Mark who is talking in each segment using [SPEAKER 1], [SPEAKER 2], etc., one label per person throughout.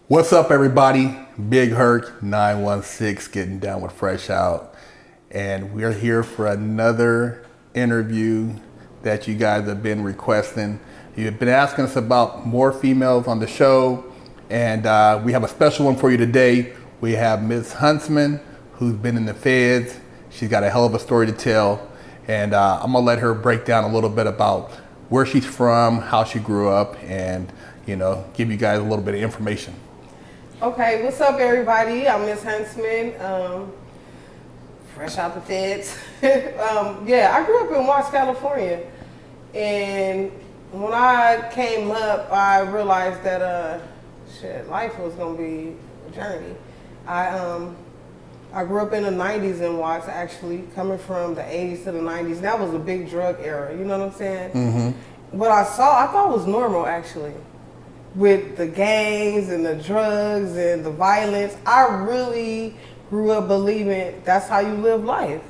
[SPEAKER 1] What's up, everybody? Big Herc 916 getting down with Fresh Out. And we're here for another interview that you guys have been requesting. You've been asking us about more females on the show, and we have a special one for you today. We have Ms. Hunstman, who's been in the feds. She's got a hell of a story to tell, and I'm gonna let her break down a little bit about where she's from, how she grew up, and give you guys a little bit of information.
[SPEAKER 2] Okay, what's up, everybody? I'm Ms. Huntsman, fresh out the feds. I grew up in Watts, California, and when I came up, I realized that life was gonna be a journey. I grew up in the 90s in Watts, actually, coming from the 80s to the 90s. That was a big drug era, you know what I'm saying? Mm-hmm. What I thought was normal, actually. With the gangs and the drugs and the violence, I really grew up believing that's how you live life.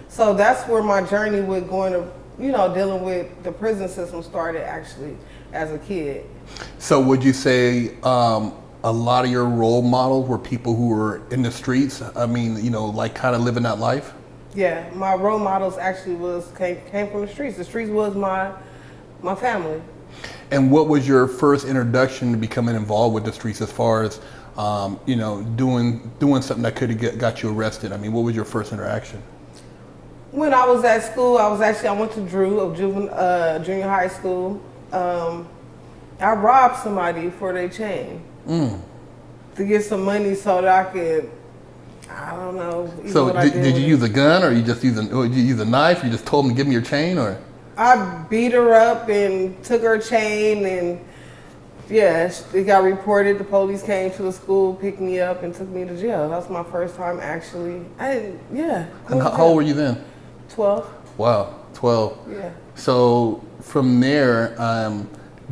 [SPEAKER 2] So that's where my journey with going to, dealing with the prison system started actually as a kid.
[SPEAKER 1] So would you say a lot of your role models were people who were in the streets? I mean, like kind of living that life?
[SPEAKER 2] Yeah, my role models actually came from the streets. The streets was my family.
[SPEAKER 1] And what was your first introduction to becoming involved with the streets as far as, doing something that could have got you arrested? I mean, what was your first interaction?
[SPEAKER 2] When I was at school, I went to Drew of junior high school. I robbed somebody for their chain to get some money so that I could, I don't know.
[SPEAKER 1] So did you use a gun, or you just use a knife? You just told them to give me your chain, or?
[SPEAKER 2] I beat her up and took her chain, and it got reported. The police came to the school, picked me up, and took me to jail. That was my first time actually. And
[SPEAKER 1] how old were you then?
[SPEAKER 2] 12.
[SPEAKER 1] Wow, 12.
[SPEAKER 2] Yeah.
[SPEAKER 1] So from there,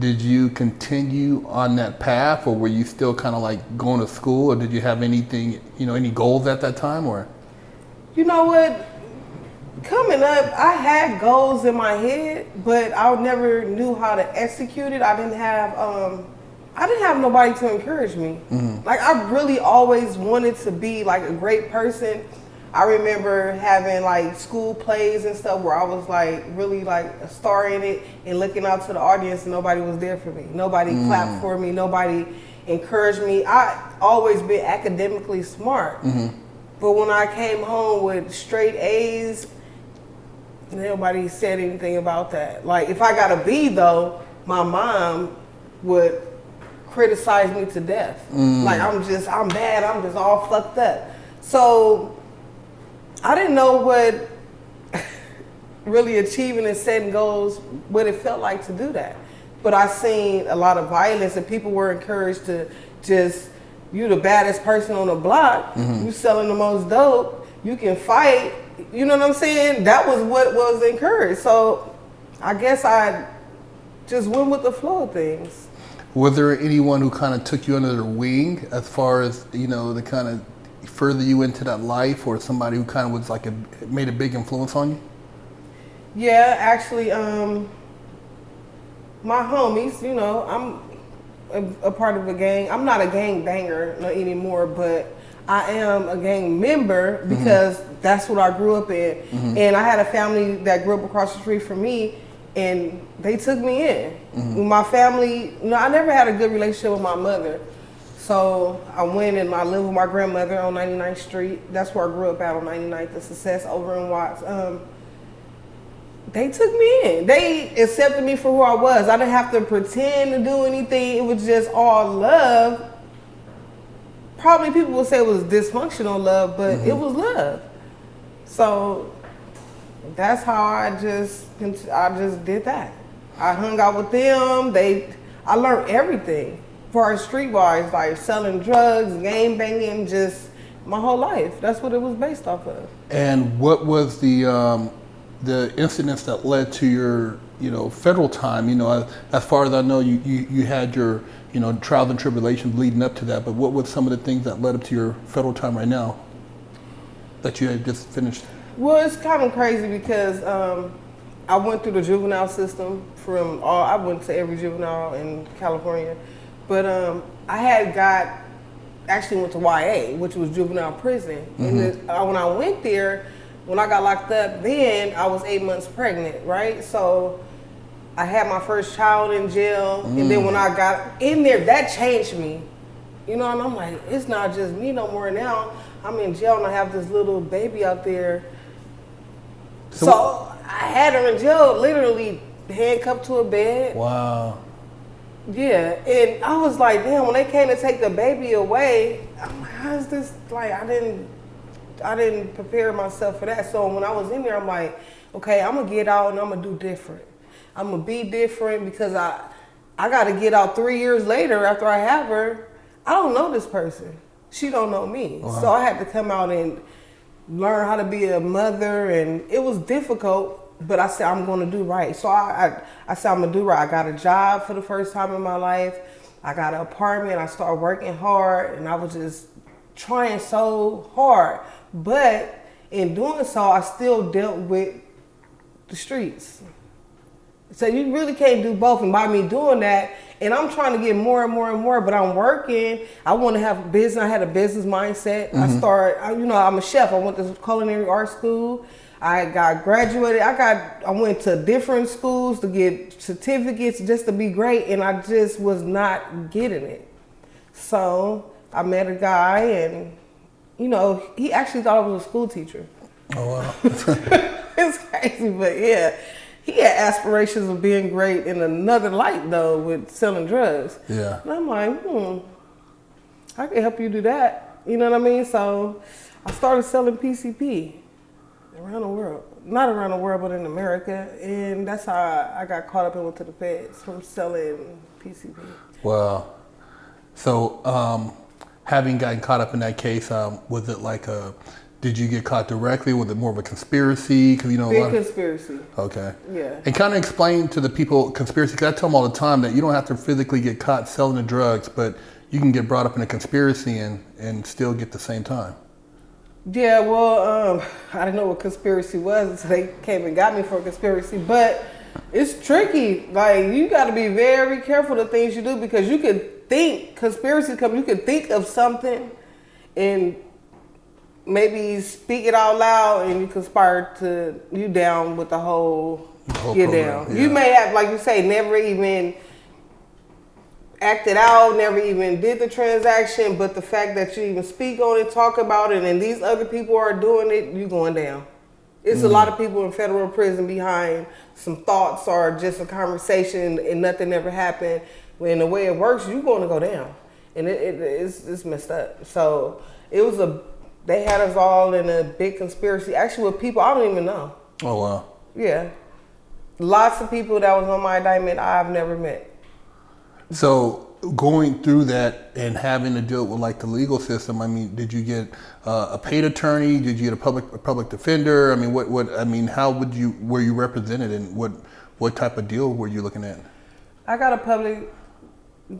[SPEAKER 1] did you continue on that path, or were you still kind of like going to school, or did you have anything, any goals at that time, or?
[SPEAKER 2] You know what? Coming up, I had goals in my head, but I never knew how to execute it. I didn't have nobody to encourage me. Mm-hmm. Like, I really always wanted to be like a great person. I remember having like school plays and stuff where I was like really like a star in it and looking out to the audience, and nobody was there for me. Nobody clapped for me. Nobody encouraged me. I always been academically smart. Mm-hmm. But when I came home with straight A's, nobody said anything about that. Like, if I got a B, though, my mom would criticize me to death. Like, I'm bad, I'm just all fucked up. So, I didn't know what really achieving and setting goals, what it felt like to do that. But I seen a lot of violence, and people were encouraged to just, you the baddest person on the block, you selling the most dope, you can fight. You know what I'm saying? That was what was encouraged. So I guess I just went with the flow of things.
[SPEAKER 1] Was there anyone who kind of took you under their wing as far as, to kind of further you into that life, or somebody who kind of was like made a big influence on you?
[SPEAKER 2] Yeah, actually, my homies, I'm a part of a gang. I'm not a gang banger anymore, but I am a gang member because that's what I grew up in. And I had a family that grew up across the street from me, and they took me in. My family, I never had a good relationship with my mother. So I went and I lived with my grandmother on 99th Street. That's where I grew up at, on 99th, the Success over in Watts. They took me in. They accepted me for who I was. I didn't have to pretend to do anything. It was just all love. Probably people would say it was dysfunctional love, but it was love. So that's how I just did that. I hung out with them. I learned everything for our streetwise, like selling drugs, game banging, just my whole life. That's what it was based off of.
[SPEAKER 1] And what was the incidents that led to your federal time? As far as I know, you had your trials and tribulations leading up to that, but what were some of the things that led up to your federal time right now that you had just finished?
[SPEAKER 2] Well, it's kind of crazy because I went through the juvenile system I went to every juvenile in California, but I had got actually went to YA, which was juvenile prison. And when I went there, when I got locked up, then I was 8 months pregnant, right? So I had my first child in jail, and then when I got in there, that changed me. You know, and I'm like, it's not just me no more now. I'm in jail and I have this little baby out there. So I had her in jail, literally handcuffed to a bed.
[SPEAKER 1] Wow.
[SPEAKER 2] Yeah, and I was like, damn, when they came to take the baby away, I'm like, how is this, like, I didn't prepare myself for that. So when I was in there, I'm like, okay, I'm gonna get out and I'm gonna do different. I'm gonna be different because I gotta get out 3 years later after I have her. I don't know this person. She don't know me. Wow. So I had to come out and learn how to be a mother, and it was difficult. But I said, I'm going to do right. So I said, I'm going to do right. I got a job for the first time in my life. I got an apartment. I started working hard, and I was just trying so hard. But in doing so, I still dealt with the streets. So you really can't do both. And by me doing that, and I'm trying to get more and more and more, but I'm working. I want to have business. I had a business mindset. I'm a chef. I went to culinary art school. I got graduated. I went to different schools to get certificates just to be great, and I just was not getting it. So I met a guy, and he actually thought I was a school teacher.
[SPEAKER 1] Oh wow.
[SPEAKER 2] It's crazy, but yeah. He had aspirations of being great in another light though, with selling drugs.
[SPEAKER 1] Yeah.
[SPEAKER 2] And I'm like, I can help you do that. You know what I mean? So I started selling PCP around the world. Not around the world, but in America. And that's how I got caught up and went to the feds from selling PCP.
[SPEAKER 1] Wow. So having gotten caught up in that case, was it like did you get caught directly? Was it more of a conspiracy? Because
[SPEAKER 2] Big conspiracy.
[SPEAKER 1] Okay.
[SPEAKER 2] Yeah.
[SPEAKER 1] And kind of explain to the people conspiracy, because I tell them all the time that you don't have to physically get caught selling the drugs, but you can get brought up in a conspiracy and still get the same time.
[SPEAKER 2] Yeah, well, I didn't know what conspiracy was, so they came and got me for a conspiracy. But it's tricky. Like, you got to be very careful the things you do, because you could think conspiracy come. You could think of something and maybe speak it out loud, and you conspire to you down with the whole get down. Yeah. You may have, like you say, never even acted out, never even did the transaction, but the fact that you even speak on it, talk about it, and these other people are doing it, you going down. It's a lot of people in federal prison behind some thoughts or just a conversation and nothing ever happened. When the way it works, you're going to go down, and it's messed up. So they had us all in a big conspiracy, actually with people I don't even know.
[SPEAKER 1] Oh wow.
[SPEAKER 2] Yeah, lots of people that was on my indictment I've never met.
[SPEAKER 1] So going through that and having to deal with like the legal system, I mean, did you get a paid attorney? Did you get a public defender? I mean, how were you represented, and what type of deal were you looking at? I
[SPEAKER 2] got a public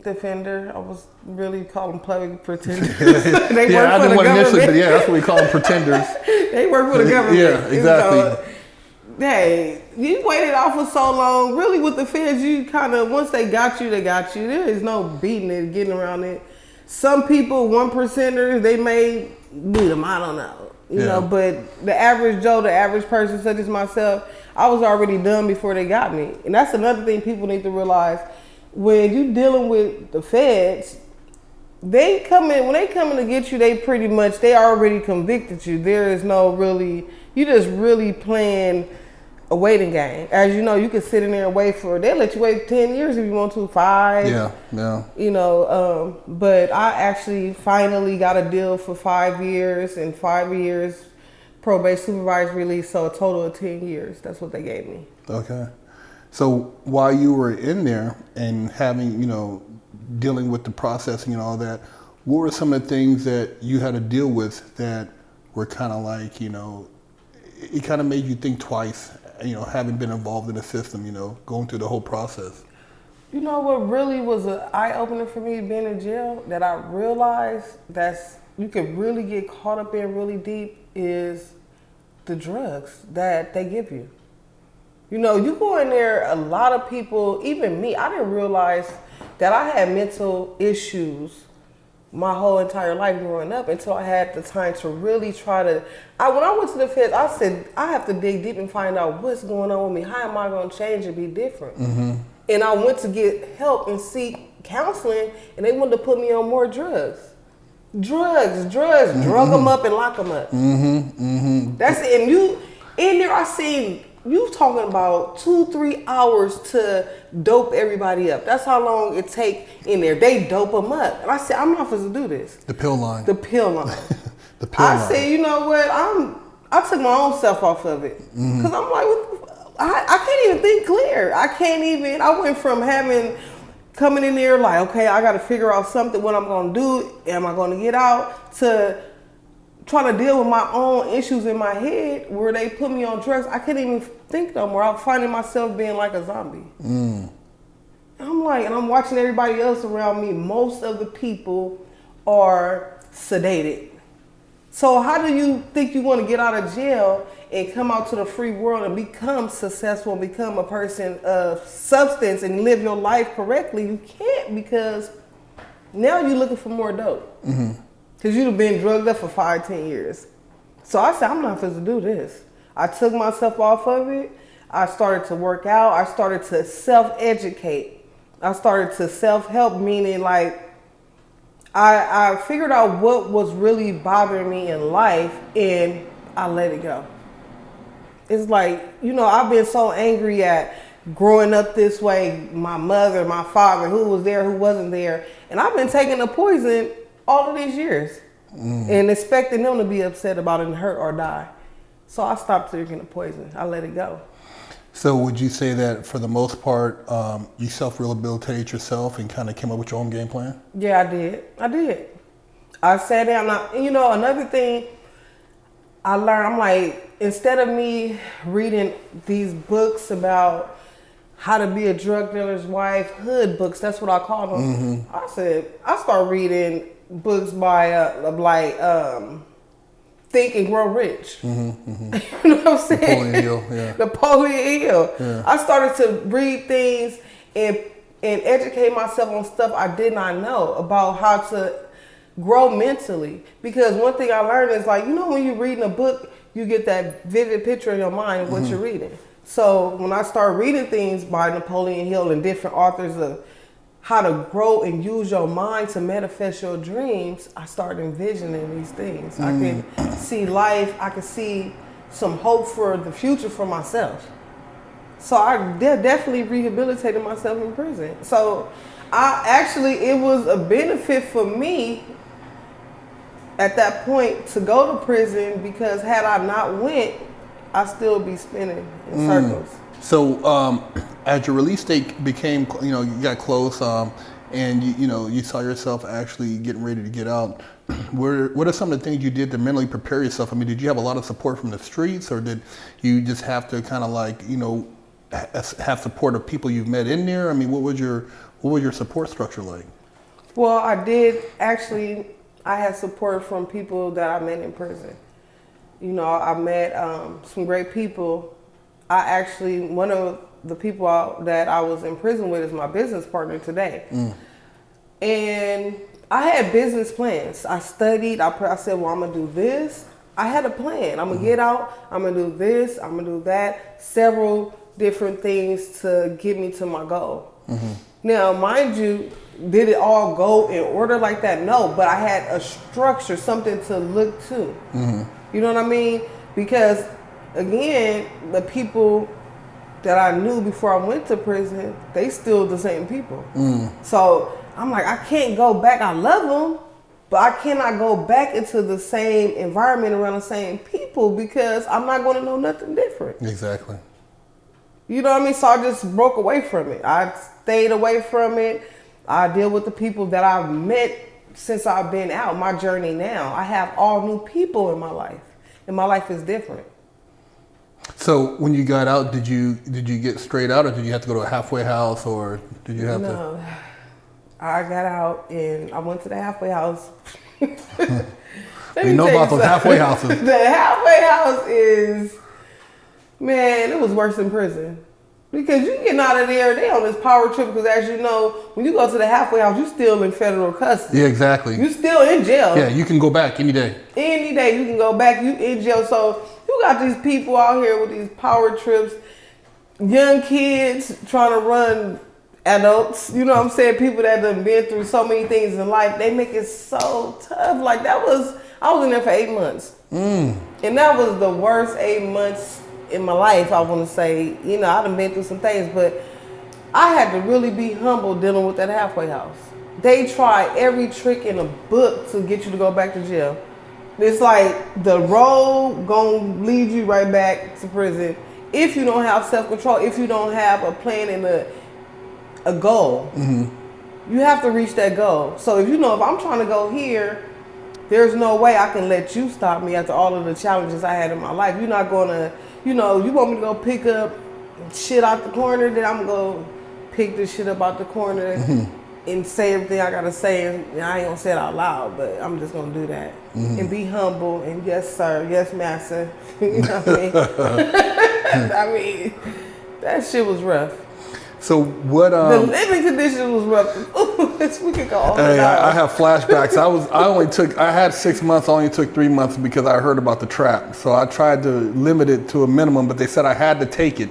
[SPEAKER 2] defender. I was really calling public pretenders. They
[SPEAKER 1] yeah, I didn't want to initially, but yeah, that's what we call them, pretenders.
[SPEAKER 2] They work for the government.
[SPEAKER 1] Yeah, exactly.
[SPEAKER 2] So, hey, you waited off for so long. Really, with the feds, you kind of, once they got you, they got you. There is no beating it, getting around it. Some people, 1%ers, they may beat them. I don't know. You know, but the average Joe, the average person, such as myself, I was already done before they got me. And that's another thing people need to realize. When you dealing with the feds, when they come in to get you, they already convicted you. There is no really, you just really playing a waiting game. As you know, you can sit in there and wait they'll let you wait 10 years if you want to, 5.
[SPEAKER 1] Yeah.
[SPEAKER 2] But I actually finally got a deal for 5 years, and 5 years probation supervised release, so a total of 10 years. That's what they gave me.
[SPEAKER 1] Okay. So while you were in there and having, dealing with the processing and all that, what were some of the things that you had to deal with that were kind of like, it kind of made you think twice, having been involved in the system, going through the whole process?
[SPEAKER 2] You know what really was an eye-opener for me being in jail, that I realized you could really get caught up in really deep, is the drugs that they give you. You go in there, a lot of people, even me, I didn't realize that I had mental issues my whole entire life growing up until I had the time to really try to. When I went to the feds, I said I have to dig deep and find out what's going on with me. How am I going to change and be different? And I went to get help and seek counseling, and they wanted to put me on more drugs. Drug them up and lock them up. That's it. And you in there, I seen you talking about 2-3 hours to dope everybody up. That's how long it take in there. They dope them up, and I said, I'm not supposed to do this.
[SPEAKER 1] The pill line.
[SPEAKER 2] The pill line.
[SPEAKER 1] The pill line.
[SPEAKER 2] I said, you know what? I took my own self off of it because I'm like, I can't even think clear. I went from coming in there like, okay, I got to figure out something, what I'm going to do. Am I going to get out? To trying to deal with my own issues in my head where they put me on drugs. I couldn't even think no more. I'm finding myself being like a zombie. I'm like, and I'm watching everybody else around me. Most of the people are sedated. So how do you think you want to get out of jail and come out to the free world and become successful and become a person of substance and live your life correctly? You can't, because now you're looking for more dope. Because you've been drugged up for 5-10 years. So I said, I'm not supposed to do this. I took myself off of it. I started to work out. I started to self-educate. I started to self-help, meaning like I figured out what was really bothering me in life and I let it go. It's like, I've been so angry at growing up this way, my mother, my father, who was there, who wasn't there. And I've been taking the poison all of these years and expecting them to be upset about it and hurt or die. So I stopped drinking the poison. I let it go.
[SPEAKER 1] So would you say that for the most part, you self-rehabilitated yourself and kind of came up with your own game plan?
[SPEAKER 2] Yeah, I did. I sat down. Another thing I learned, I'm like, instead of me reading these books about how to be a drug dealer's wife, hood books, that's what I call them. I started reading books by Think and Grow Rich. You know what I'm saying?
[SPEAKER 1] Napoleon Hill, yeah.
[SPEAKER 2] Napoleon Hill.
[SPEAKER 1] Yeah.
[SPEAKER 2] I started to read things and educate myself on stuff I did not know about how to grow mentally. Because one thing I learned is like, when you're reading a book, you get that vivid picture in your mind of what you're reading. So when I started reading things by Napoleon Hill and different authors of how to grow and use your mind to manifest your dreams, I started envisioning these things. I can see life. I can see some hope for the future for myself. So I definitely rehabilitated myself in prison. So it was a benefit for me at that point to go to prison, because had I not went, I'd still be spinning in circles.
[SPEAKER 1] So as your release date became, you got close, and you saw yourself actually getting ready to get out. What are some of the things you did to mentally prepare yourself? I mean, did you have a lot of support from the streets, or did you just have to kind of like, have support of people you've met in there? I mean, what was your support structure like?
[SPEAKER 2] Well, I did actually. I had support from people that I met in prison. I met some great people. One of the people that I was in prison with is my business partner today. And I had business plans. I studied. I said, well, I'm going to do this. I had a plan. I'm going to get out. I'm going to do this. I'm going to do that. Several different things to get me to my goal. Now, mind you, did it all go in order like that? No, but I had a structure, something to look to. You know what I mean? Because, again, the people that I knew before I went to prison, they still the same people. So I'm like, I can't go back. I love them, but I cannot go back into the same environment around the same people, because I'm not going to know nothing different.
[SPEAKER 1] Exactly.
[SPEAKER 2] You know what I mean? So I just broke away from it. I stayed away from it. I deal with the people that I've met since I've been out, my journey now. I have all new people in my life, and my life is different.
[SPEAKER 1] So when you got out, did you get straight out, or did you have to go to a halfway house, or did you have to?
[SPEAKER 2] No, I got out and I went to the halfway house.
[SPEAKER 1] We know about those halfway houses.
[SPEAKER 2] The halfway house is, man, it was worse than prison. Because you getting out of there, they on this power trip. Because as you know, when you go to the halfway house, you still in federal custody.
[SPEAKER 1] Yeah, exactly.
[SPEAKER 2] You still in jail.
[SPEAKER 1] Yeah, you can go back any day.
[SPEAKER 2] Any day you can go back. You in jail. So you got these people out here with these power trips, young kids trying to run adults. You know what I'm saying? People that have been through so many things in life. They make it so tough. Like I was in there for 8 months. And that was the worst 8 months in my life, I want to say. You know, I done been through some things, but I had to really be humble dealing with that halfway house. They try every trick in a book to get you to go back to jail. It's like the road gonna lead you right back to prison if you don't have self-control, if you don't have a plan and a goal. You have to reach that goal. So if I'm trying to go here, there's no way I can let you stop me after all of the challenges I had in my life. You're not gonna, you want me to go pick up shit out the corner, then I'm gonna pick this shit up out the corner and say everything I gotta say. And I ain't gonna say it out loud, but I'm just gonna do that. And be humble and yes sir, yes master. You know what I mean? I mean, that shit was rough.
[SPEAKER 1] So what?
[SPEAKER 2] The living conditions was rough. We could go on.
[SPEAKER 1] Hey, I have flashbacks. I had 6 months. I only took 3 months because I heard about the trap. So I tried to limit it to a minimum, but they said I had to take it.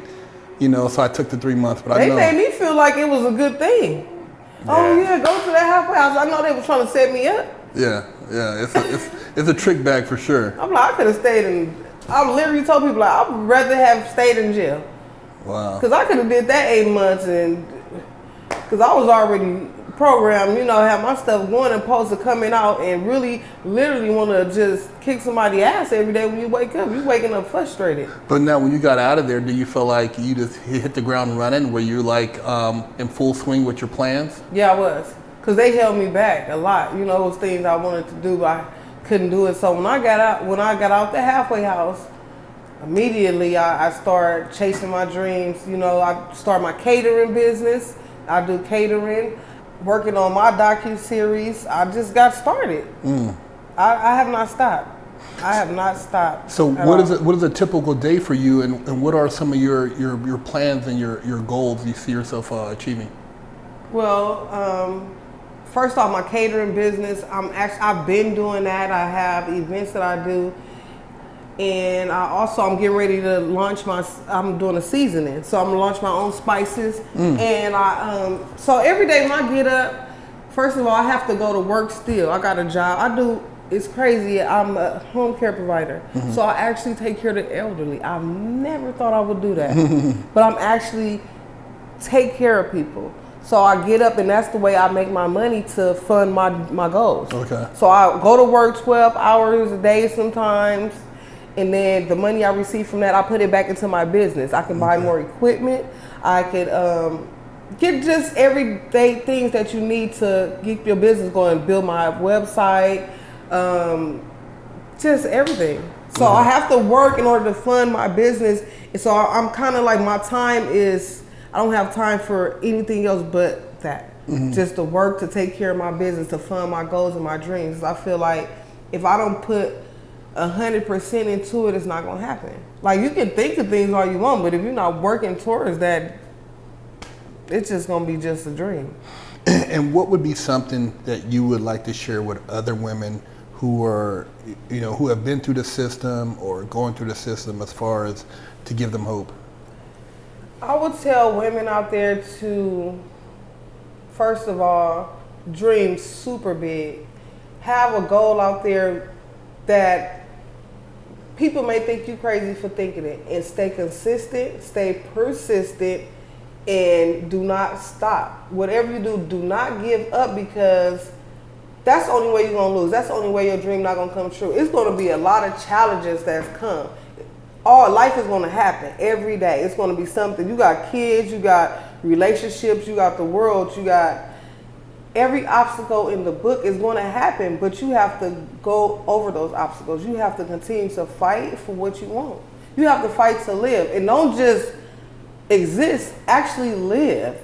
[SPEAKER 1] So I took the 3 months. But
[SPEAKER 2] they made me feel like it was a good thing. Yeah. Oh yeah, go to that halfway house. I know they were trying to set me up.
[SPEAKER 1] Yeah. It's a trick bag for sure.
[SPEAKER 2] I'm like, I could have stayed in. I literally told people like I'd rather have stayed in jail.
[SPEAKER 1] Wow.
[SPEAKER 2] Because I could have did that 8 months, and because I was already programmed, have my stuff going and supposed to coming out, and really, literally want to just kick somebody's ass every day when you wake up. You waking up frustrated.
[SPEAKER 1] But now, when you got out of there, do you feel like you just hit the ground running? Were you like in full swing with your plans?
[SPEAKER 2] Yeah, I was. Because they held me back a lot. It was things I wanted to do, but I couldn't do it. So when I got out the halfway house, immediately I started chasing my dreams. I started my catering business. I do catering, working on my docu-series. I just got started. I have not stopped. I have not stopped.
[SPEAKER 1] So what is a typical day for you, and what are some of your plans and your goals you see yourself achieving?
[SPEAKER 2] Well, first off, my catering business, I've been doing that. I have events that I do. And I'm getting ready to launch I'm doing a seasoning. So I'm gonna launch my own spices. And so every day when I get up, first of all, I have to go to work still. I got a job. It's crazy. I'm a home care provider. So I actually take care of the elderly. I never thought I would do that. But I'm actually take care of people. So I get up, and that's the way I make my money to fund my goals. Okay. So I go to work 12 hours a day sometimes. And then the money I receive from that, I put it back into my business. I can buy more equipment. I could get just everyday things that you need to keep your business going. Build my website, just everything. So I have to work in order to fund my business. And so I'm kind of like, my time is, I don't have time for anything else but that. Just to work, to take care of my business, to fund my goals and my dreams. I feel like if I don't put 100% into it, it's not gonna happen. Like, you can think of things all you want, but if you're not working towards that, it's just gonna be just a dream.
[SPEAKER 1] And what would be something that you would like to share with other women who are, who have been through the system or going through the system, as far as to give them hope?
[SPEAKER 2] I would tell women out there to, first of all, dream super big. Have a goal out there that people may think you crazy for thinking it, and stay consistent, stay persistent, and do not stop. Whatever you do, do not give up, because that's the only way you're gonna lose. That's the only way your dream not gonna come true. It's gonna be a lot of challenges that's come. All life is gonna happen every day. It's gonna be something. You got kids, you got relationships, you got the world, you got every obstacle in the book is going to happen, but you have to go over those obstacles. You have to continue to fight for what you want. You have to fight to live, and don't just exist, actually live.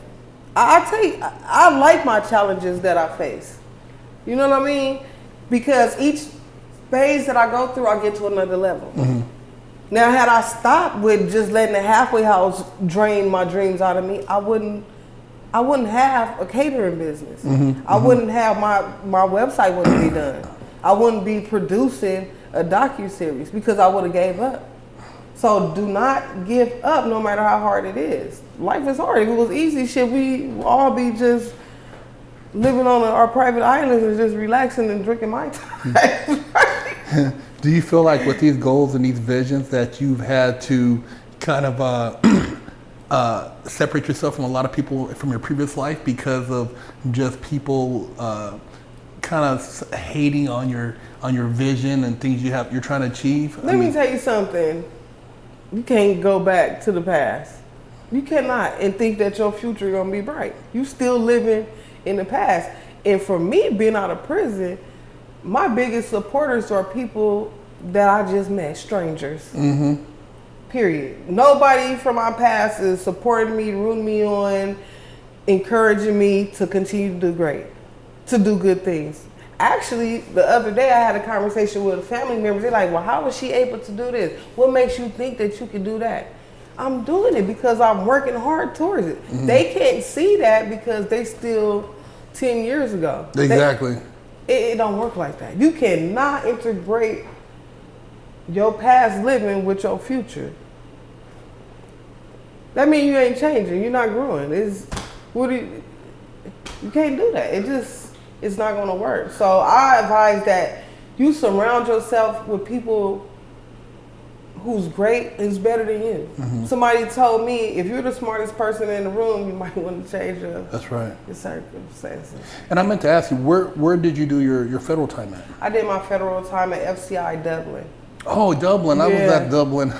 [SPEAKER 2] I like my challenges that I face. You know what I mean? Because each phase that I go through, I get to another level. Now, had I stopped with just letting the halfway house drain my dreams out of me, I wouldn't have a catering business. I wouldn't have my website wouldn't be done. I wouldn't be producing a docuseries because I would have gave up. So do not give up no matter how hard it is. Life is hard. If it was easy, should we all be just living on our private islands and just relaxing and drinking my time?
[SPEAKER 1] Do you feel like with these goals and these visions that you've had to kind of separate yourself from a lot of people from your previous life because of just people kind of hating on your vision and things you're trying to achieve?
[SPEAKER 2] Let me tell you something. You can't go back to the past. You cannot and think that your future is gonna be bright. You still living in the past. And for me, being out of prison, my biggest supporters are people that I just met, strangers. Period. Nobody from my past is supporting me, rooting me on, encouraging me to continue to do great, to do good things. Actually, the other day I had a conversation with a family member. They're like, well, how was she able to do this? What makes you think that you can do that? I'm doing it because I'm working hard towards it. They can't see that because they still 10 years ago.
[SPEAKER 1] Exactly.
[SPEAKER 2] It don't work like that. You cannot integrate your past living with your future. That means you ain't changing. You're not growing. You can't do that. It's not going to work. So I advise that you surround yourself with people who's great, who's better than you. Somebody told me, if you're the smartest person in the room, you might want to change your circumstances. And
[SPEAKER 1] I meant to ask you, where did you do your federal time at?
[SPEAKER 2] I did my federal time at FCI Dublin.
[SPEAKER 1] Oh, Dublin. I was at Dublin,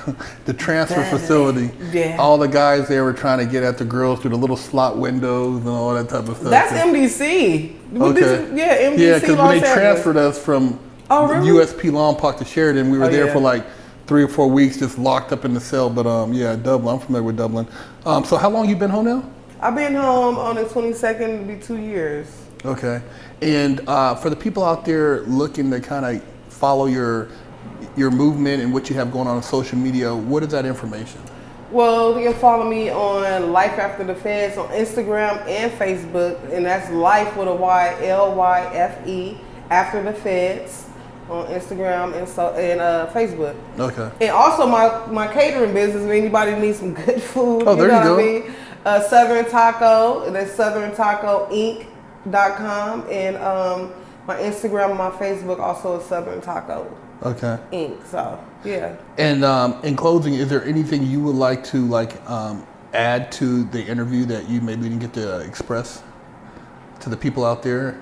[SPEAKER 1] the transfer facility.
[SPEAKER 2] Yeah.
[SPEAKER 1] All the guys there were trying to get at the girls through the little slot windows and all that type of stuff.
[SPEAKER 2] That's MDC.
[SPEAKER 1] Okay.
[SPEAKER 2] MDC.
[SPEAKER 1] Yeah, because when they transferred us from
[SPEAKER 2] really?
[SPEAKER 1] USP Long Park to Sheridan, we were there for like 3 or 4 weeks just locked up in the cell. But Dublin. I'm familiar with Dublin. So how long you been home now?
[SPEAKER 2] I've been home on the 22nd, it'll be 2 years.
[SPEAKER 1] Okay. And for the people out there looking to kind of follow your movement and what you have going on social media, what is that information?
[SPEAKER 2] Well, you can follow me on Lyfe After The Feds on Instagram and Facebook, and that's Lyfe with a Y, Lyfe After The Feds on Instagram and Facebook. Okay. And also my catering business. If anybody needs some good food,
[SPEAKER 1] there you go.
[SPEAKER 2] What I mean? Southern Taco. That's SouthernTacoInc.com, and my Instagram and my Facebook also is Southern Taco.
[SPEAKER 1] Okay.
[SPEAKER 2] Inc. So yeah.
[SPEAKER 1] And in closing, is there anything you would like to add to the interview that you maybe didn't get to express to the people out there?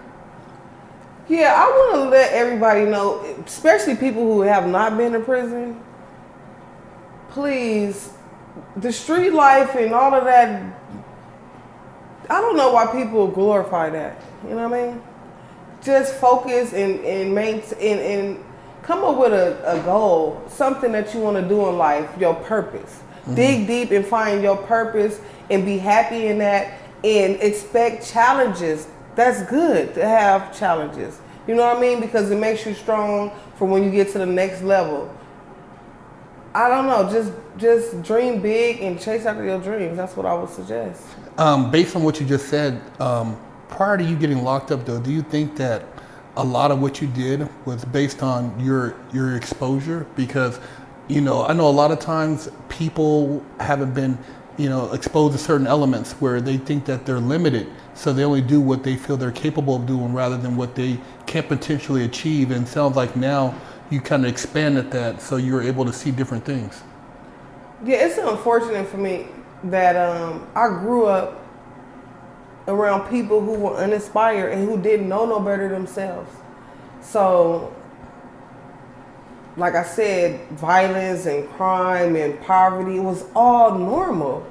[SPEAKER 2] Yeah, I want to let everybody know, especially people who have not been to prison. Please, the street life and all of that. I don't know why people glorify that. You know what I mean? Just focus and maintain and come up with a goal, something that you want to do in life, your purpose. Dig deep and find your purpose and be happy in that and expect challenges. That's good to have challenges. You know what I mean? Because it makes you strong for when you get to the next level. I don't know, just dream big and chase after your dreams. That's what I would suggest.
[SPEAKER 1] Based on what you just said, prior to you getting locked up though, do you think that a lot of what you did was based on your exposure? Because, I know a lot of times people haven't been, exposed to certain elements where they think that they're limited. So they only do what they feel they're capable of doing rather than what they can potentially achieve. And it sounds like now you kind of expanded that so you're able to see different things.
[SPEAKER 2] Yeah, it's unfortunate for me that I grew up around people who were uninspired and who didn't know no better themselves. So, like I said, violence and crime and poverty was all normal.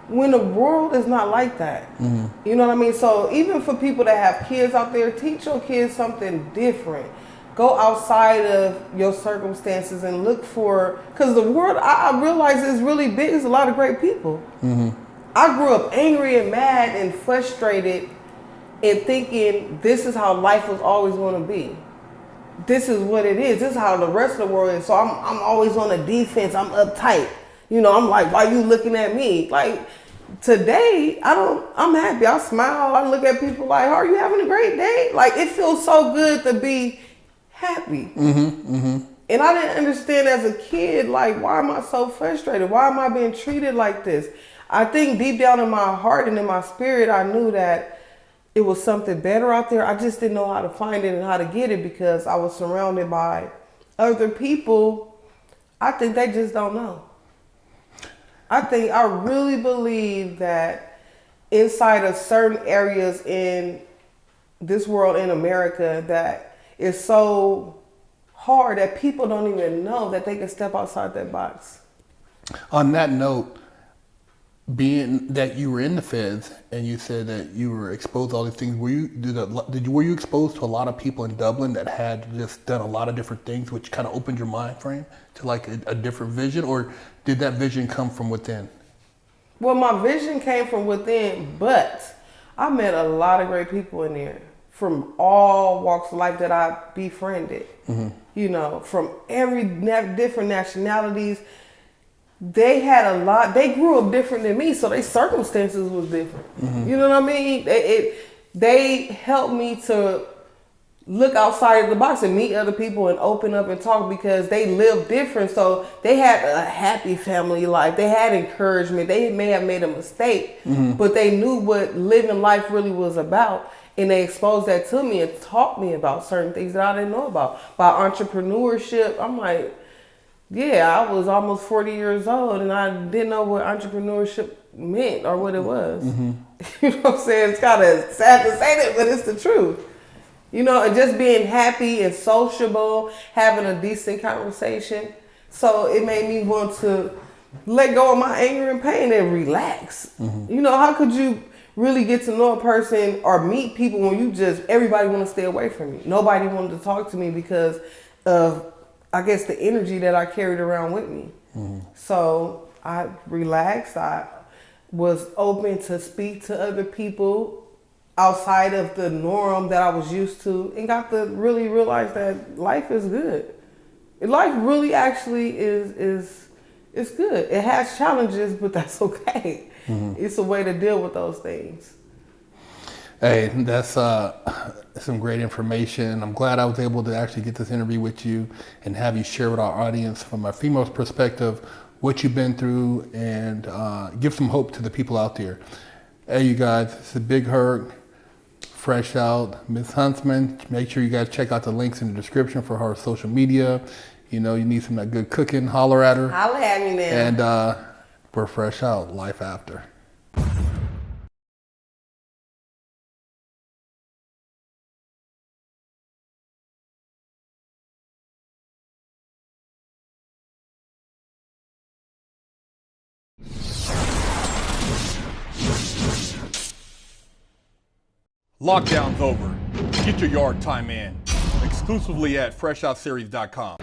[SPEAKER 2] When the world is not like that. You know what I mean? So even for people that have kids out there, teach your kids something different. Go outside of your circumstances and look for, because the world, I realize is really big. There's a lot of great people. I grew up angry and mad and frustrated and thinking this is how life was always going to be. this is what it is. This is how the rest of the world is. So I'm always on the defense. I'm uptight. You know, I'm like, why you looking at me? Like today, I'm happy. I smile. I look at people like, are you having a great day? Like it feels so good to be happy. And I didn't understand as a kid, like, why am I so frustrated? Why am I being treated like this? I think deep down in my heart and in my spirit, I knew that it was something better out there. I just didn't know how to find it and how to get it because I was surrounded by other people. I think they just don't know. I really believe that inside of certain areas in this world, in America, that is so hard that people don't even know that they can step outside that box.
[SPEAKER 1] On that note, being that you were in the feds and you said that you were exposed to all these things, were you exposed to a lot of people in Dublin that had just done a lot of different things, which kind of opened your mind frame to like a different vision, or did that vision come from within?
[SPEAKER 2] Well, my vision came from within, but I met a lot of great people in there from all walks of life that I befriended. You know, from every different nationalities. They had a lot. They grew up different than me, so their circumstances was different. You know what I mean? They helped me to look outside of the box and meet other people and open up and talk because they lived different. So they had a happy family life. They had encouragement. They may have made a mistake, but they knew what living life really was about. And they exposed that to me and taught me about certain things that I didn't know about. By entrepreneurship, I'm like, yeah, I was almost 40 years old and I didn't know what entrepreneurship meant or what it was. You know what I'm saying? It's kind of sad to say that, but it's the truth. You know, and just being happy and sociable, having a decent conversation. So it made me want to let go of my anger and pain and relax. You know, how could you really get to know a person or meet people when you just, everybody want to stay away from you? Nobody wanted to talk to me because of, I guess, the energy that I carried around with me. So I relaxed. I was open to speak to other people outside of the norm that I was used to and got to really realize that life is good. Life really actually is good. It has challenges, but that's okay. It's a way to deal with those things.
[SPEAKER 1] Hey, that's some great information. I'm glad I was able to actually get this interview with you and have you share with our audience from a female's perspective what you've been through and give some hope to the people out there. Hey, you guys, it's a big hurt. Fresh out, Miss Hunstman. Make sure you guys check out the links in the description for her social media. You know, you need some of that good cooking, holler at her.
[SPEAKER 2] Holler at me, man.
[SPEAKER 1] And we're fresh out, Life After.
[SPEAKER 3] Lockdown's over. Get your yard time in. Exclusively at FreshOutSeries.com.